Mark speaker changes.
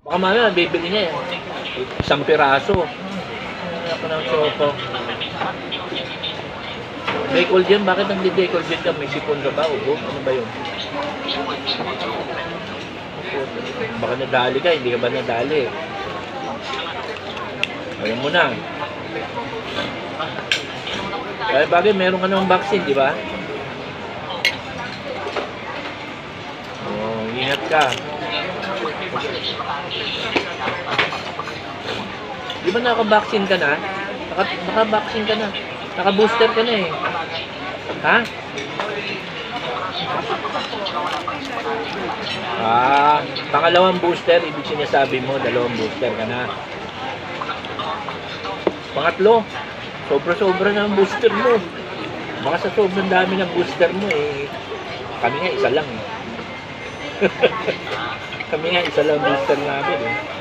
Speaker 1: Baka mamaya bibili niya yan. Isang piraso. Ako ng choco. Bacol dyan, bakit ang bacol dyan ka? May sipon ka ba? Ubo? Ano ba yun? Baka nadali ka, hindi ka ba nadali? Alam mo na. Kaya bagay, meron ka namang vaccine, di ba? Oh, ingat ka. Di ba naka-vaccine ka na? Naka-vaccine ka na. Naka-booster ka na eh. Ha? Pangalawang booster, ibig sinasabi mo, dalawang booster ka na. Pangatlo, sobra-sobra na ang booster mo. Baka sa sobrang dami ng booster mo eh. Kami nga, isa lang eh. Kami nga, isa lang booster namin eh.